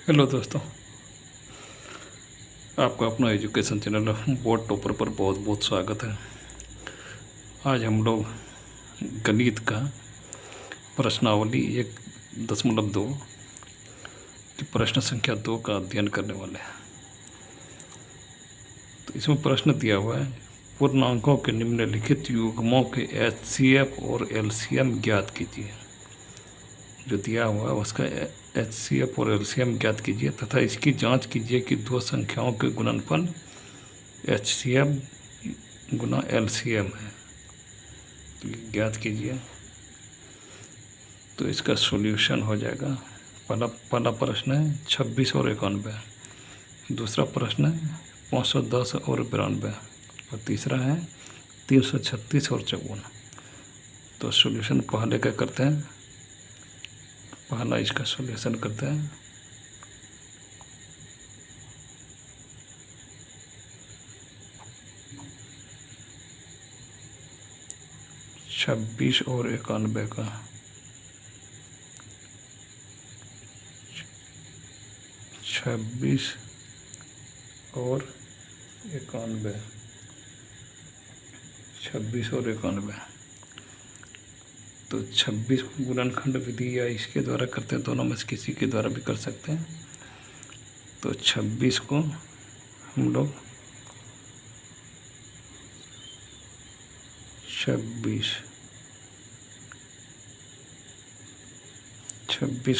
Hello दोस्तों, आपका अपना एजुकेशन चैनल बोर्ड टॉपर पर बहुत बहुत स्वागत है। आज हम लोग गणित का प्रश्नावली 1.2 की प्रश्न संख्या 2 का अध्ययन करने वाले हैं। तो इसमें प्रश्न दिया हुआ है, पूर्णांकों के निम्नलिखित युग्मों के एचसीएफ और एलसीएम ज्ञात कीजिए। जो दिया हुआ है उसका एचसीएफ और एलसीएम ज्ञात कीजिए तथा इसकी जांच कीजिए कि दो संख्याओं के गुणनफल एचसीएफ गुना एलसीएम है। तो ज्ञात कीजिए। तो इसका सॉल्यूशन हो जाएगा। पहला प्रश्न है 26 और 91। दूसरा प्रश्न है 510 और 92। और तीसरा है 336 और 54। तो सॉल्यूशन पहले क्या करते हैं, पहला इसका सॉल्यूशन करते हैं। छब्बीस और 91 का 26 और 91, 26 और 91। तो 26 को गुणनखंड विधि या इसके द्वारा करते हैं, दोनों में से किसी के द्वारा भी कर सकते हैं। तो 26 को हम लोग 26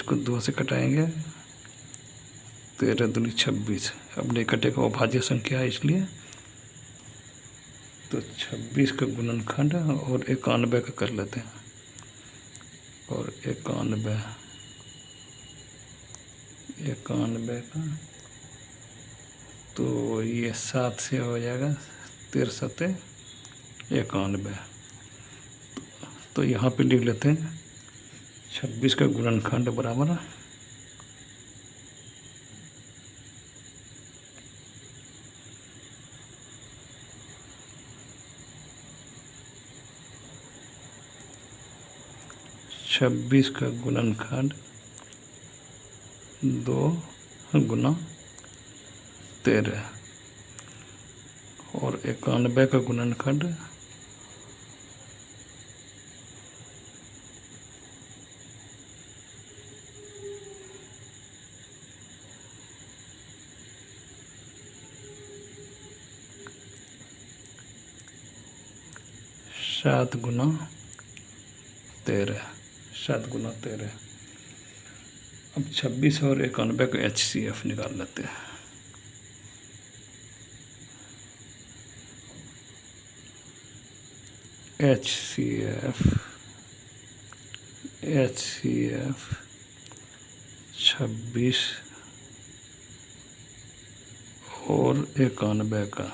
को 2 से कटाएंगे, 13 दूनी 26। अब नहीं कटेगा, अभाज्य संख्या है इसलिए। तो 26 का गुणनखंड और 91 का कर लेते हैं। और 91 का तो ये 7 से हो जाएगा, 13 7 91। तो यहाँ पे लिख लेते हैं 26 का गुणनखंड बराबर 26 का गुणनखंड 2 गुना 13 और 91 का गुणनखंड 7 गुना 13, 7 गुना 13। अब 26 और 91 का एचसीएफ निकाल लेते हैं। एचसीएफ 26 और 91 का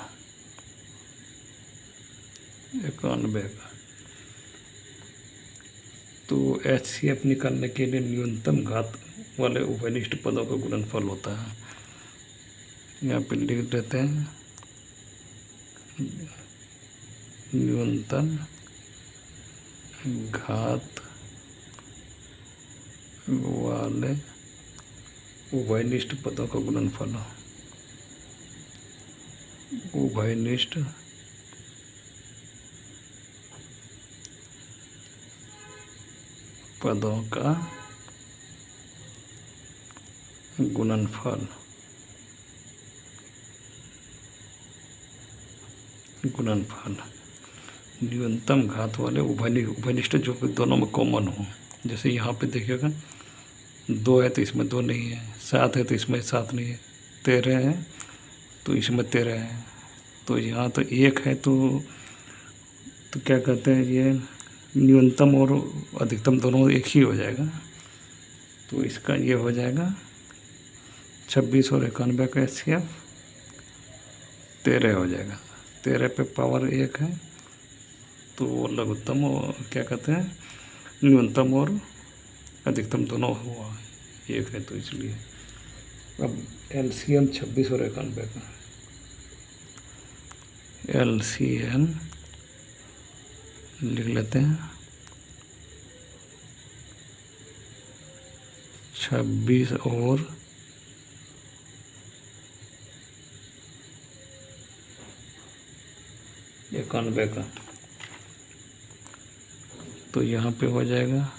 तो एचसीएफ निकालने के लिए न्यूनतम घात वाले उभयनिष्ठ पदों का गुणनफल होता है। यहाँ पे लिख देते हैं न्यूनतम घात वाले उभयनिष्ठ पदों का गुणनफल। उभयनिष्ठ पदों का गुणनफल न्यूनतम घात वाले उभयनिष्ठ जो कि दोनों में कॉमन हो। जैसे यहाँ पे देखिएगा 2 है तो इसमें 2 नहीं है, 7 है तो इसमें 7 नहीं है, 13 है तो इसमें 13 है। तो यहाँ तो 1 है तो क्या कहते हैं, ये न्यूनतम और अधिकतम दोनों एक ही हो जाएगा। तो इसका ये हो जाएगा 26 और 91 का एचसीएफ 13 हो जाएगा। 13 पे पावर 1 है तो लघुत्तम और क्या कहते हैं, न्यूनतम और अधिकतम दोनों हुआ 1 है, तो इसलिए अब एलसीएम 26 और 91 का एलसीएम लिख लेते हैं 26 और 91 का, तो यहाँ पे हो जाएगा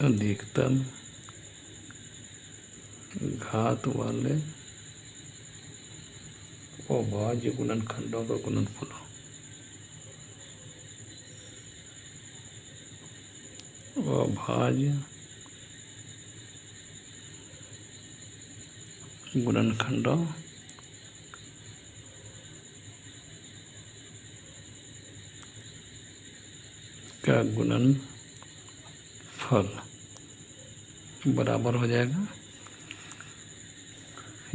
अधिकतम घात वाले अभाज्य गुणनखंडों का गुणनफल। अभाज्य गुणनखंडों का गुणनफल बराबर हो जाएगा,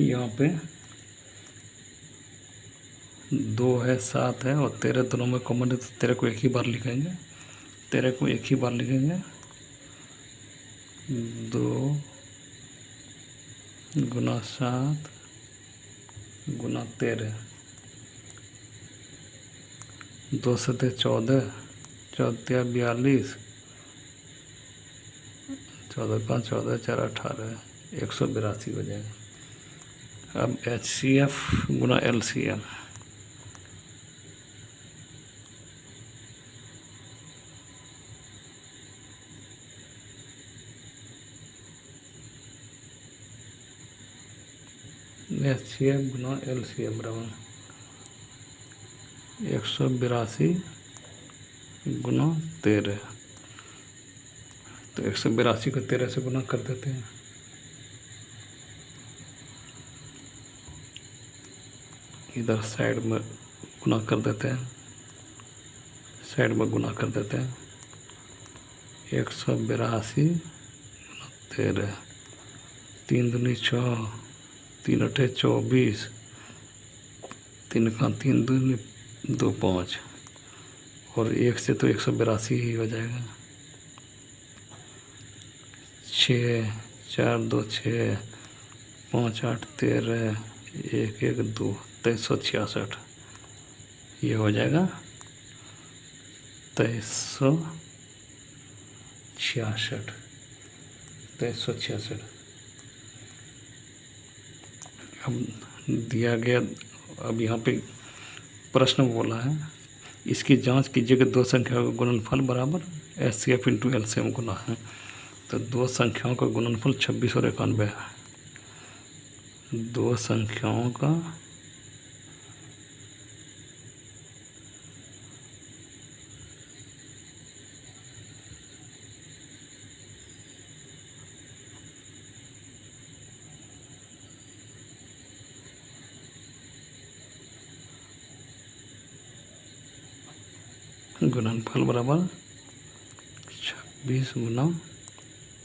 यहाँ पे 2 है, 7 है और 13 दोनों में कॉमन है, तो 13 को एक ही बार लिखेंगे। 2 गुना 7 गुना 13, 2 सते 14, 14 42, 14 5 14 4 18, 182 हो जाएगा। अब HCF गुना LCM, HCF गुना LCM बराबर 182 गुना 13, तो 182 को 13 से गुना कर देते हैं। इधर साइड में गुना कर देते हैं, साइड में गुना कर देते हैं। 182 गुना 13, 3 दूनी 6, 3 अठे 24, 3 का 3 दूनी 2 5, और 1 से तो 182 ही हो जाएगा। 6 4 2 6, 5 8 13, 1 1 2, 2366, ये हो जाएगा 2366। अब दिया गया, अब यहाँ पे प्रश्न बोला है, इसकी जांच कीजिए कि 2 संख्याओं का गुणनफल बराबर HCF इंटू LCM गुना है। तो 2 संख्याओं का गुणनफल 26 और 91 है। 2 संख्याओं का गुणनफल बराबर 26 गुना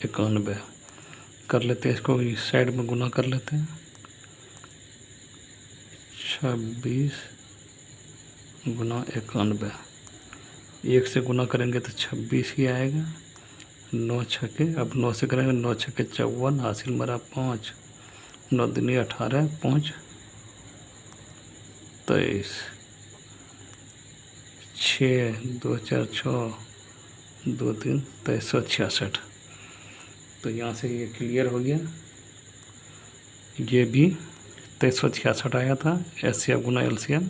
91 कर लेते हैं। इसको इस साइड में गुना कर लेते हैं। 26 गुना 91, 1 से गुना करेंगे तो 26 ही आएगा। 9 छके, अब 9 से करेंगे, 9 छके 54, हासिल मेरा 5, 9 दूनी 18, 5 23, 6 2 4 6 2 3 2366। तो यहाँ से ये क्लियर हो गया। ये भी 2366 आया था HCF गुना LCM,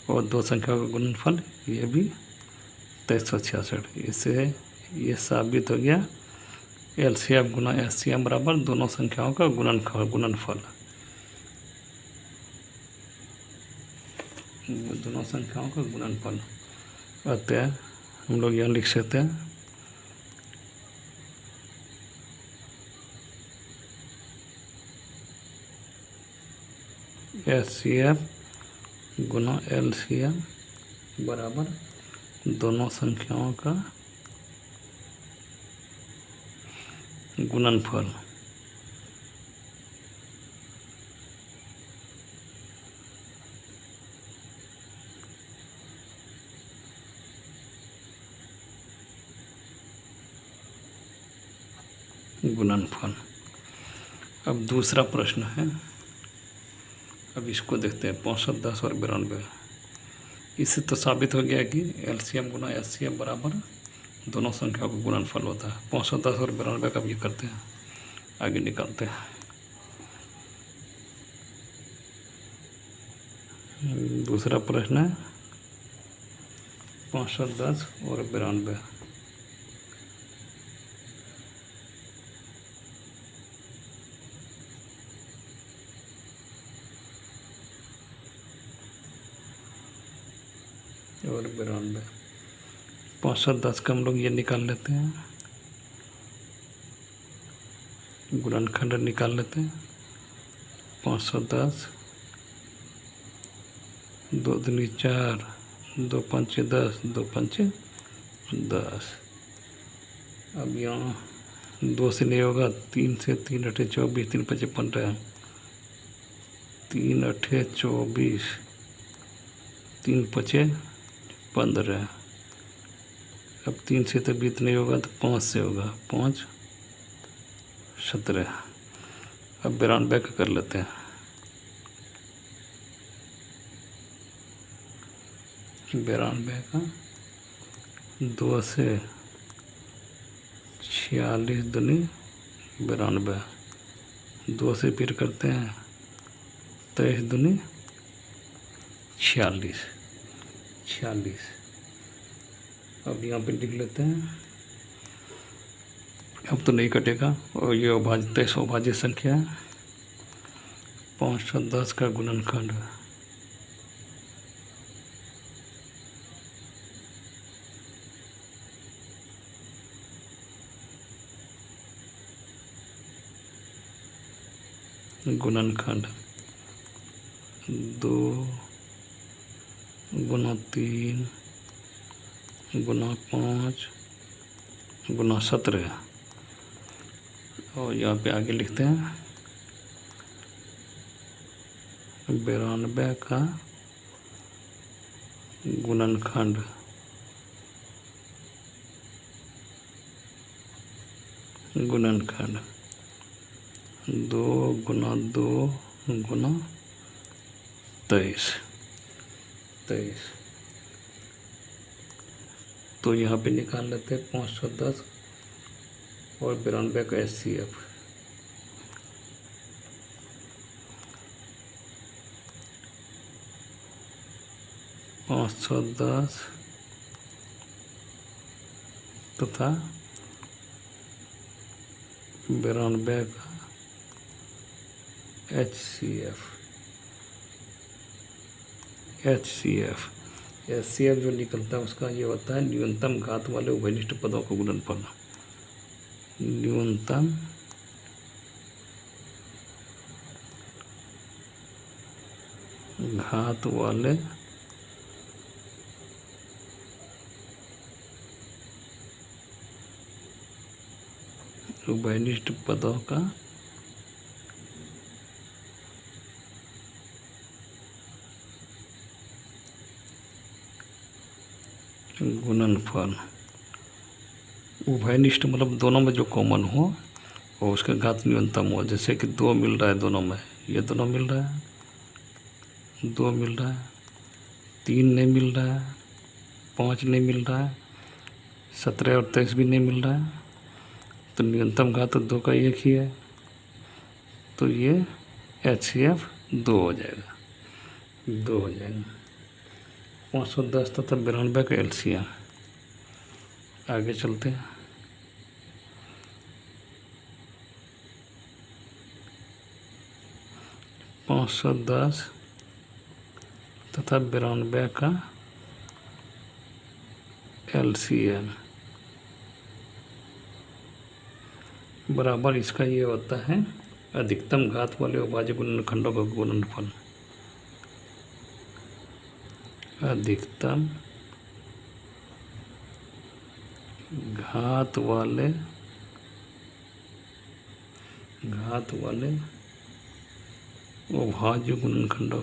और 2 संख्या का गुणनफल ये भी 2366। इससे ये साबित हो गया LCF गुना HCM बराबर दोनों संख्याओं का गुणनफल। दोनों संख्याओं का गुणनफल अतः हम लोग यहाँ लिख सकते हैं HCF गुना LCM बराबर दोनों संख्याओं का गुणनफल। अब दूसरा प्रश्न है, अब इसको देखते हैं। 65 10 और 92, इससे तो साबित हो गया कि LCM गुना HCF बराबर दोनों संख्याओं का गुणनफल होता है। 510 और 92 का भी करते हैं, आगे निकालते हैं। दूसरा प्रश्न है 510 और 92। और 92, 510 का हम लोग ये निकाल लेते हैं, गुणनखंड निकाल लेते हैं। 510, 2 दूनी 4, 2 पंचे 10, 2 पंचे 10। अब यहाँ 2 से नहीं होगा, 3 से, 3 अठे 24, 3 पंचे 15, 3 अठे 24, 3 पचे 15। अब 3 से तो बीत नहीं होगा, तो 5 से होगा, 5 17। अब 92 का कर लेते हैं। 92 का 2 से 46 दूनी 92, 2 से फिर करते हैं 23 दूनी 46। अब यहाँ पे लिख लेते हैं। अब तो नहीं कटेगा, और ये अभाज्य अभाज्य संख्या है। 510 का गुणनखंड गुणनखंड 2 गुना 3 गुना 5 गुना 17। और यहाँ पे आगे लिखते हैं 92 का गुणनखंड गुणनखंड 2 गुना 2 गुना 23। तो यहाँ पे निकाल लेते हैं 510 और 92 का HCF। 510 तथा 92 का HCF जो निकलता है उसका ये होता है न्यूनतम घात वाले उभयनिष्ठ पदों का गुणनफल। न्यूनतम घात वाले उभयनिष्ठ पदों का गुणनफल। उभयनिष्ठ मतलब दोनों में जो कॉमन हो और उसका घात न्यूनतम हो। जैसे कि 2 मिल रहा है दोनों में, ये दोनों मिल रहा है, 2 मिल रहा है, 3 नहीं मिल रहा है, 5 नहीं मिल रहा है, 17 और 23 भी नहीं मिल रहा है। तो न्यूनतम घात तो 2 का एक ही है, तो ये HCF 2 हो जाएगा, 2 हो जाएगा। 510 तथा 92 का LCM। आगे चलते हैं। 510 तथा 92 का LCM बराबर इसका ये होता है अधिकतम घात वाले अभाज्य गुणनखंडों का गुणनफल। अधिकतम घात वाले अभाज्य गुणनखंडों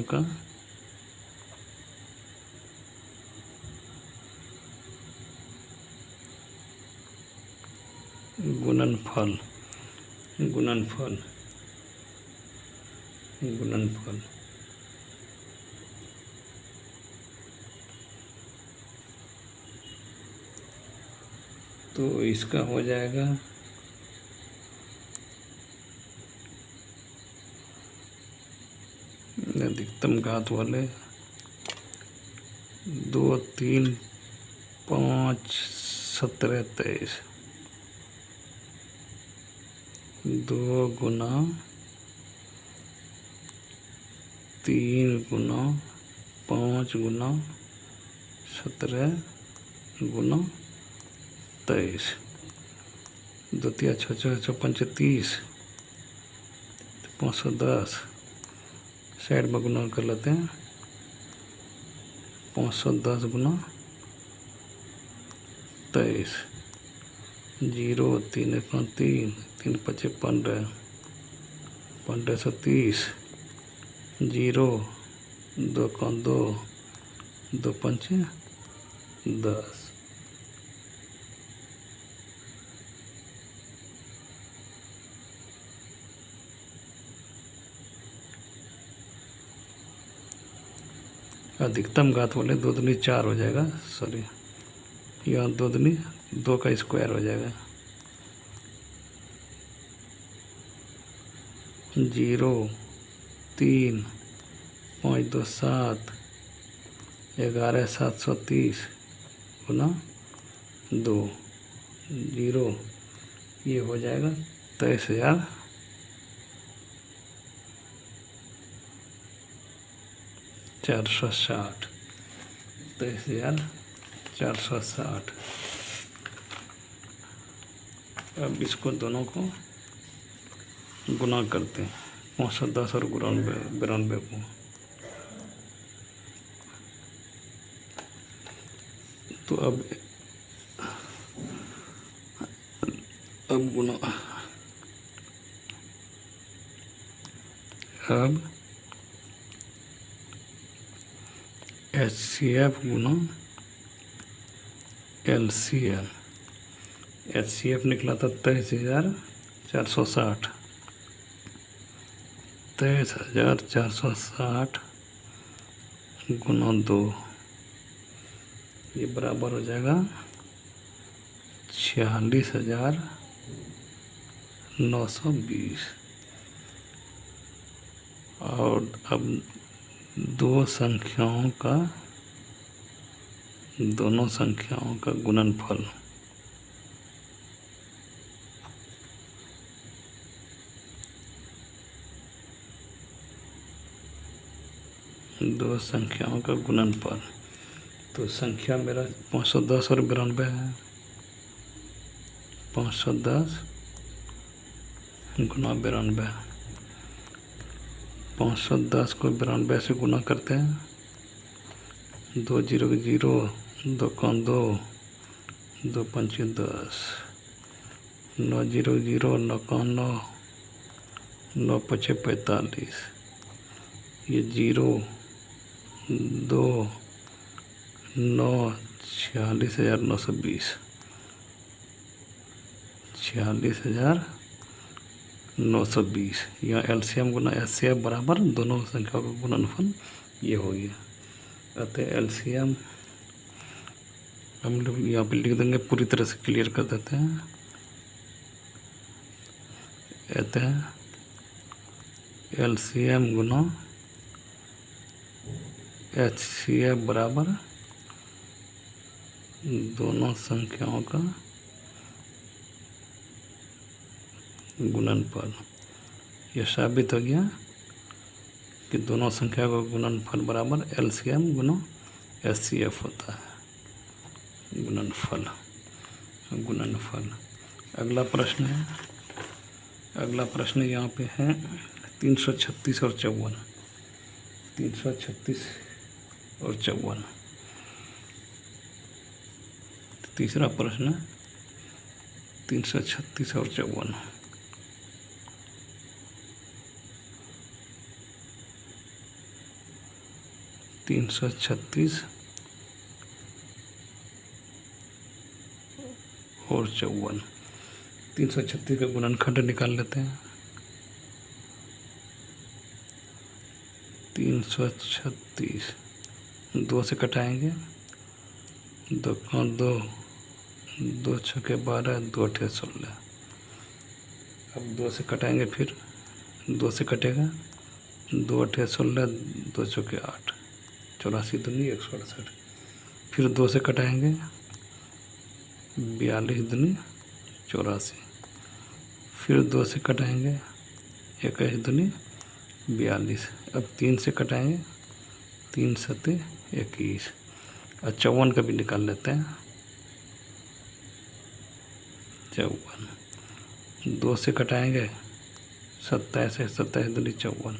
का गुणनफल। गुणनफल। तो इसका हो जाएगा अधिकतम घात वाले 2, 3, 5, 17, 23 2 गुना 3 गुना 5 गुना 17 गुना 23 2 तिया 6, 6, 5, 30 510 साइड में गुना कर लेते हैं 510 गुना 23 0 3 1 3 3 5 15 1530 0 2 2 2 5 10। अधिकतम घात वाले 2 दूनी 4 हो जाएगा, सॉरी यहाँ 2 दूनी 2 का स्क्वायर हो जाएगा 0 3 5 2 7 11 730 गुना 2 0 ये हो जाएगा 23,460 23,460। अब इसको दोनों को गुना करते हैं 510 और 92 को। तो अब गुना अब HCF गुना LCM। HCF निकला था 23,460 23,460 गुना 2 ये बराबर हो जाएगा 46,920। और अब दोनों संख्याओं का गुणनफल तो संख्या मेरा 510 और 92 है 510 गुना 92 510 को 92 से गुना करते हैं 2 0 0 2 2 2 5 10 9 0 0 9 9 9 5 45 ये 0 2 9 46,920 46,920। यहाँ LCM गुना HCF बराबर दोनों संख्याओं का गुणनफल ये हो गया। अतः LCM हम लोग यहाँ पे लिख देंगे, पूरी तरह से क्लियर कर देते हैं। अतः LCM गुना HCF बराबर दोनों संख्याओं का गुणनफल। यह साबित हो गया कि दोनों संख्या का गुणनफल बराबर LCM गुना HCF होता है। गुणनफल। अगला प्रश्न है, यहाँ पे है 336 और 54। 336 और 54 तीसरा प्रश्न 336 और 54। 336 और 54। 336 का गुणनखंड निकाल लेते हैं। 336, 2 से कटाएंगे, 2 का 2, 2 छके 12, 2 अठे 16। अब 2 से कटाएंगे, फिर 2 से कटेगा, 2 अठे 16, 2 चौके 8, 84 दूनी 168। फिर 2 से कटाएंगे, 42 दूनी 84। फिर 2 से कटाएंगे, 21 दूनी 42। अब 3 से कटाएंगे, 3 सते 21। और 54 का भी निकाल लेते हैं। 54, 2 से कटाएंगे, 27 है, 27 दूनी 54।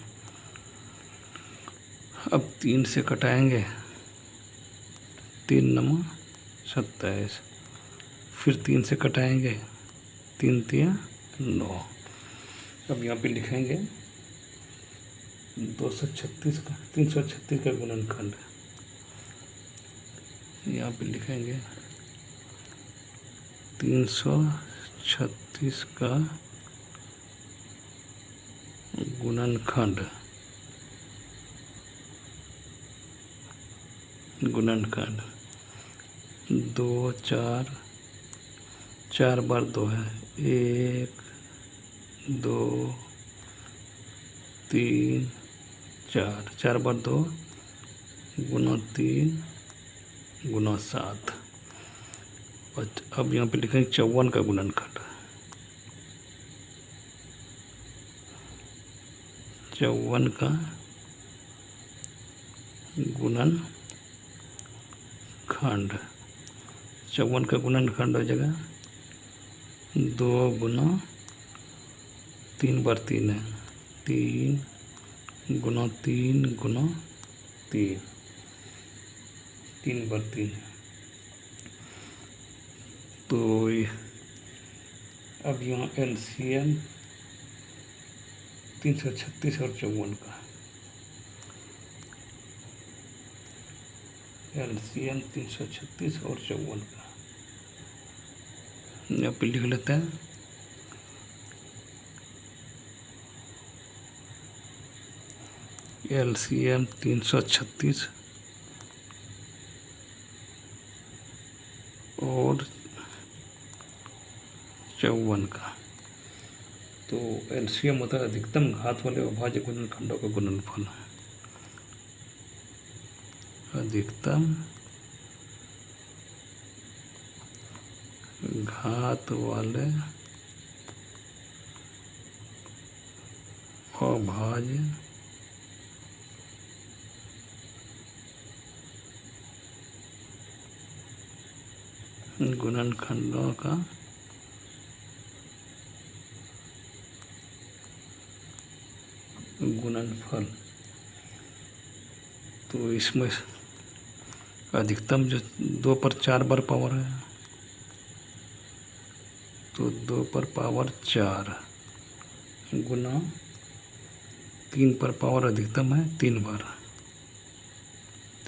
अब 3 से कटाएंगे, 3 9 27। फिर 3 से कटाएंगे, 3 3 9। अब यहाँ पे लिखेंगे 236 का 336 का गुणनखंड। यहाँ पे लिखेंगे 336 का गुणनखंड। गुणनखंड 2 4, 4 बार 2 है, 1 2 3 4, 4 बार 2 गुना 3 गुना 7। अब यहाँ पे लिखेंगे 54 का गुणनखंड। 54 का गुणनखंड। 54 का गुणनखंड हो जाएगा 2 गुना 3 बार 3 है, 3 गुना 3 गुना 3, 3 बार 3 है। तो अब यहाँ LCM 336 और 54 का, LCM 336 और 54 का यहाँ पे लिख लेते हैं। LCM 336 और 54 का। तो LCM होता है अधिकतम घात वाले अभाज्य गुणनखंडों का गुणनफल। अधिकतम घात वाले अभाज्य गुणनखंडों का गुणनफल। तो इसमें अधिकतम जो 2 पर 4 बार पावर है, तो 2 पर पावर 4 गुना 3 पर पावर अधिकतम है 3 बार,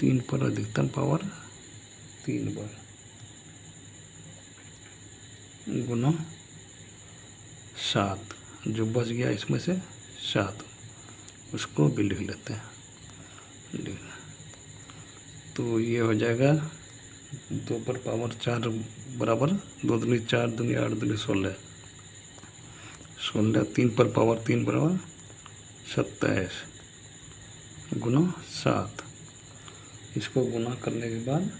3 पर अधिकतम पावर 3 बार गुना 7। जो बच गया इसमें से 7, उसको भी लिख लेते हैं। तो ये हो जाएगा 2 पर पावर 4 बराबर 2 दूनी 4 दूनी 8 दूनी 16, 16 3 पर पावर 3 बराबर 27 गुना 7। इसको गुना करने के बाद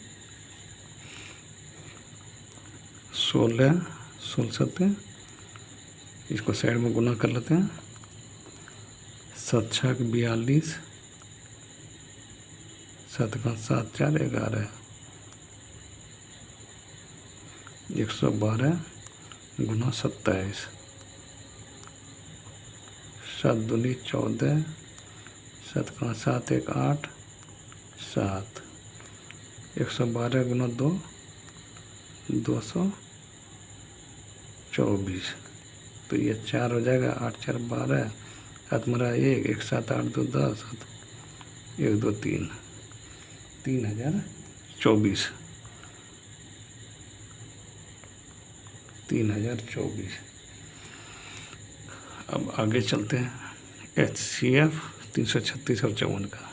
16 16, इसको साइड में गुना कर लेते हैं। 7 छक 42, 7 का 7 4 11, 112 गुना 27, 7 दूनी 14, 7 का 7 1 8 7, 112 गुना 2 224। तो ये 4 हो जाएगा, 8 4 12, 7 मरा 1 1 7 8 2 10 1 2 3, 3024, 3024। अब आगे चलते हैं HCF 336 और 54 का।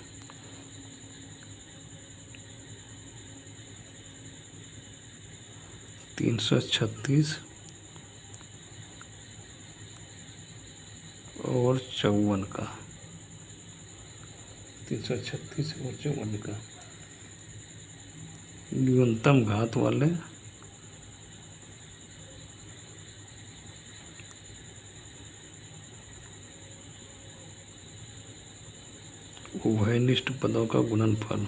336 और 54 का, 336 और 54 का न्यूनतम घात वाले उभयनिष्ठ पदों का गुणनफल।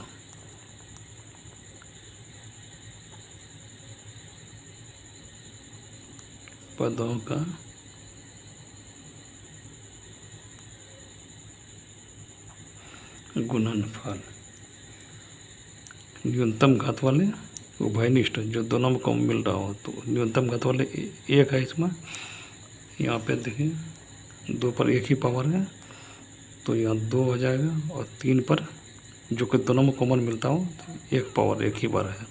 पदों का गुणनफल न्यूनतम घात वाले उभयनिष्ठ, जो दोनों में कम मिल रहा हो। तो न्यूनतम घात वाले एक है इसमें, यहाँ पे देखिए 2 पर एक ही पावर है तो यहाँ 2 हो जाएगा, और 3 पर जो कि दोनों में कॉमन मिलता हो तो एक पावर एक ही बार है,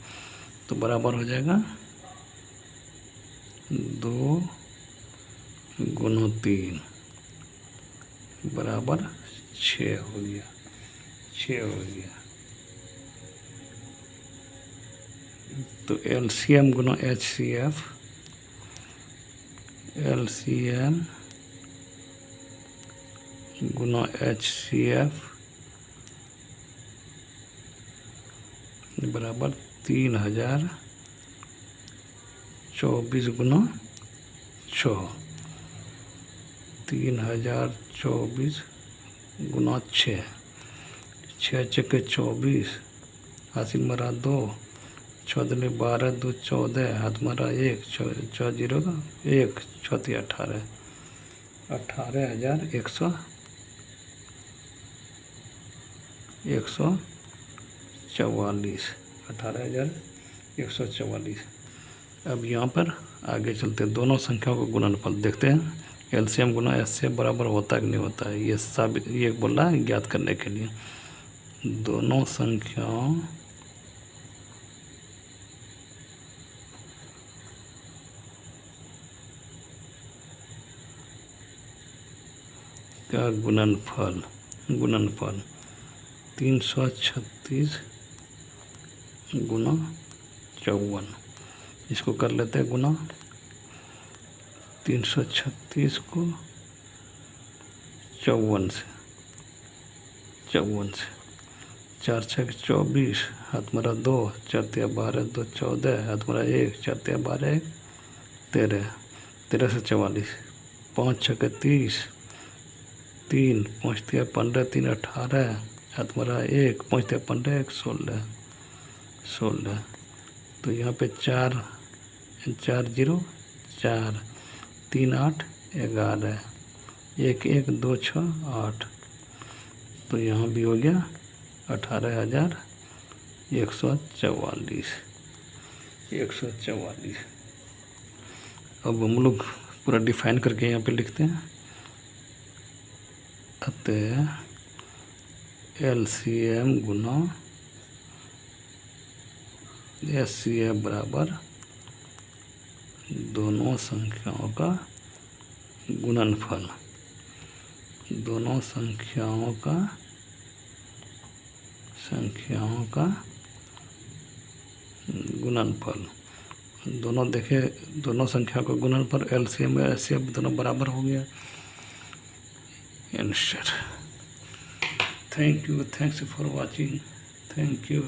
तो बराबर हो जाएगा 2 गुना 3 बराबर 6 हो गया, 6 हो गया। तो एलसीएम गुना एचसीएफ, एलसीएम गुना एचसीएफ बराबर 3024 गुना 6, 3024 गुना 6, 6 चक्के 24, हासिल मारा 2, 6 दूनी 12, 2 14, हाथ मारा 1, 6 जीरो का 1, 6 18, 18,144, 18,144। अब यहाँ पर आगे चलते हैं, दोनों संख्याओं का गुणनफल देखते हैं। एलसीएम गुना एचसीएफ बराबर होता है कि नहीं होता है, ये साबित ये बोल रहा है ज्ञात करने के लिए। दोनों संख्याओं का गुणनफल 336 गुना 54, इसको कर लेते हैं गुना। 336 को 54 से 4 6 24, हाथ मारा 2, 4 12, 2 14, हाथ मारा 1, 4 12, 1 13, 13 से 44, 5 6 30, 3 5 15, 3 18, हाथ मारा 1, 5 15, 1 16। तो यहाँ पे 4 0 4, 3 8 11, 1 1 2 6 8, तो यहाँ भी हो गया 18,144। अब हम लोग पूरा डिफाइन करके यहाँ पे लिखते हैं। अतः एलसीएम गुना एचसीएफ बराबर दोनों संख्याओं का गुणनफल, दोनों संख्याओं का गुणनफल। दोनों देखे, दोनों संख्या का गुणनफल एलसीएम और एचसीएफ दोनों बराबर हो गया। Answer. Thank you, thanks for watching, thank you.